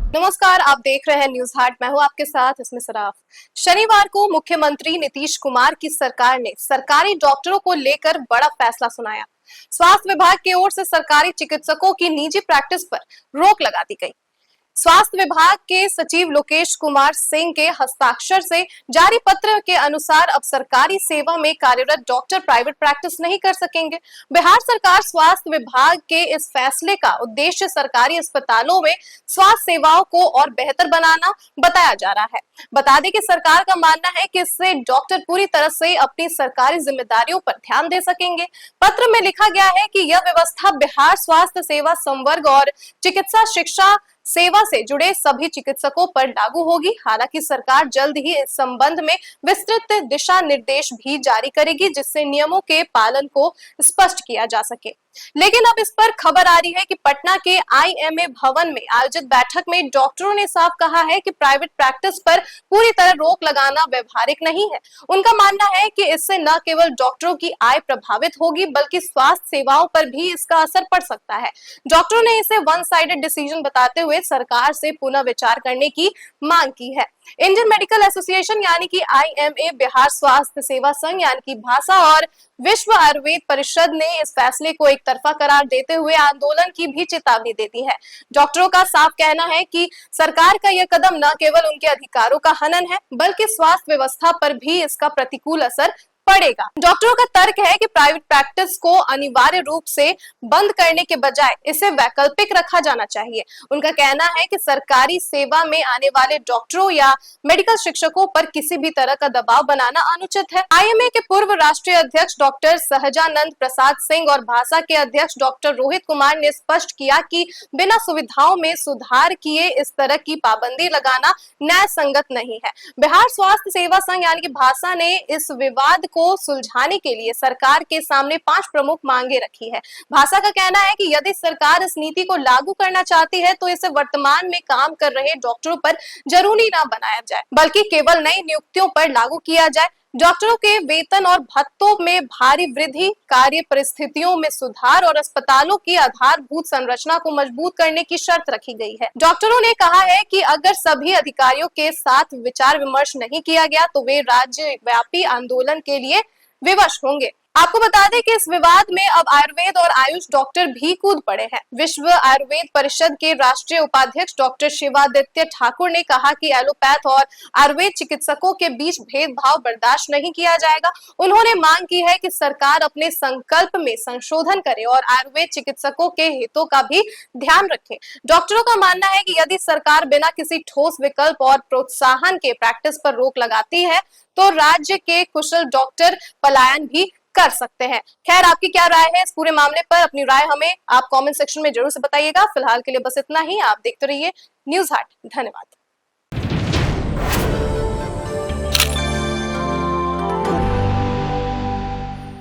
नमस्कार, आप देख रहे हैं न्यूज हाट। मैं हूं आपके साथ इसमें सराफ। शनिवार को मुख्यमंत्री नीतीश कुमार की सरकार ने सरकारी डॉक्टरों को लेकर बड़ा फैसला सुनाया। स्वास्थ्य विभाग की ओर से सरकारी चिकित्सकों की निजी प्रैक्टिस पर रोक लगा दी गई। स्वास्थ्य विभाग के सचिव लोकेश कुमार सिंह के हस्ताक्षर से जारी पत्र के अनुसार अब सरकारी सेवा में कार्यरत डॉक्टर प्राइवेट प्रैक्टिस नहीं कर सकेंगे। बिहार सरकार स्वास्थ्य विभाग के इस फैसले का उद्देश्य सरकारी अस्पतालों में स्वास्थ्य सेवाओं को और बेहतर बनाना बताया जा रहा है। बता दें कि सरकार का मानना है कि इससे डॉक्टर पूरी तरह से अपनी सरकारी जिम्मेदारियों पर ध्यान दे सकेंगे। पत्र में लिखा गया है कि यह व्यवस्था बिहार स्वास्थ्य सेवा संवर्ग और चिकित्सा शिक्षा सेवा से जुड़े सभी चिकित्सकों पर लागू होगी। हालांकि सरकार जल्द ही इस संबंध में विस्तृत दिशा निर्देश भी जारी करेगी, जिससे नियमों के पालन को स्पष्ट किया जा सके। लेकिन अब इस पर खबर आ रही है कि पटना के आईएमए भवन में आयोजित बैठक में डॉक्टरों ने साफ कहा है कि प्राइवेट प्रैक्टिस पर पूरी तरह रोक लगाना व्यवहारिक नहीं है। उनका मानना है कि इससे न केवल डॉक्टरों की आय प्रभावित होगी, बल्कि स्वास्थ्य सेवाओं पर भी इसका असर पड़ सकता है। डॉक्टरों ने इसे वन साइडेड डिसीजन बताते हुए सरकार से पुनः विचार करने की मांग की है। इंडियन मेडिकल एसोसिएशन यानी कि आईएमए, बिहार स्वास्थ्य सेवा संघ यानी कि भासा और विश्व आयुर्वेद परिषद ने इस फैसले को एक तरफा करार देते हुए आंदोलन की भी चेतावनी दे दी है। डॉक्टरों का साफ कहना है कि सरकार का यह कदम न केवल उनके अधिकारों का हनन है, बल्कि स्वास्थ्य व्यवस्था पर भी इसका प्रतिकूल असर पड़ेगा। डॉक्टरों का तर्क है कि प्राइवेट प्रैक्टिस को अनिवार्य रूप से बंद करने के बजाय इसे वैकल्पिक रखा जाना चाहिए। उनका कहना है कि सरकारी सेवा में आने वाले डॉक्टरों या मेडिकल शिक्षकों पर किसी भी तरह का दबाव बनाना अनुचित है। आईएमए के पूर्व राष्ट्रीय अध्यक्ष डॉक्टर सहजानंद प्रसाद सिंह और भासा के अध्यक्ष डॉक्टर रोहित कुमार ने स्पष्ट किया कि बिना सुविधाओं में सुधार किए इस तरह की पाबंदी लगाना न्याय संगत नहीं है। बिहार स्वास्थ्य सेवा संघ यानी कि भासा ने इस विवाद को सुलझाने के लिए सरकार के सामने 5 प्रमुख मांगे रखी है। भासा का कहना है कि यदि सरकार इस नीति को लागू करना चाहती है तो इसे वर्तमान में काम कर रहे डॉक्टरों पर जरूरी ना बनाया जाए, बल्कि केवल नई नियुक्तियों पर लागू किया जाए। डॉक्टरों के वेतन और भत्तों में भारी वृद्धि, कार्य परिस्थितियों में सुधार और अस्पतालों की आधारभूत संरचना को मजबूत करने की शर्त रखी गई है। डॉक्टरों ने कहा है कि अगर सभी अधिकारियों के साथ विचार विमर्श नहीं किया गया तो वे राज्यव्यापी आंदोलन के लिए विवश होंगे। आपको बता दें कि इस विवाद में अब आयुर्वेद और आयुष डॉक्टर भी कूद पड़े हैं। विश्व आयुर्वेद परिषद के राष्ट्रीय उपाध्यक्ष डॉक्टर शिवादित्य ठाकुर ने कहा कि एलोपैथ और आयुर्वेद चिकित्सकों के बीच भेदभाव बर्दाश्त नहीं किया जाएगा। उन्होंने मांग की है कि सरकार अपने संकल्प में संशोधन करे और आयुर्वेद चिकित्सकों के हितों का भी ध्यान रखे। डॉक्टरों का मानना है कि यदि सरकार बिना किसी ठोस विकल्प और प्रोत्साहन के प्रैक्टिस पर रोक लगाती है तो राज्य के कुशल डॉक्टर पलायन भी कर सकते हैं। खैर, आपकी क्या राय है इस पूरे मामले पर? अपनी राय हमें आप कमेंट सेक्शन में जरूर से बताइएगा। फिलहाल के लिए बस इतना ही। आप देखते रहिए न्यूज हाट। धन्यवाद।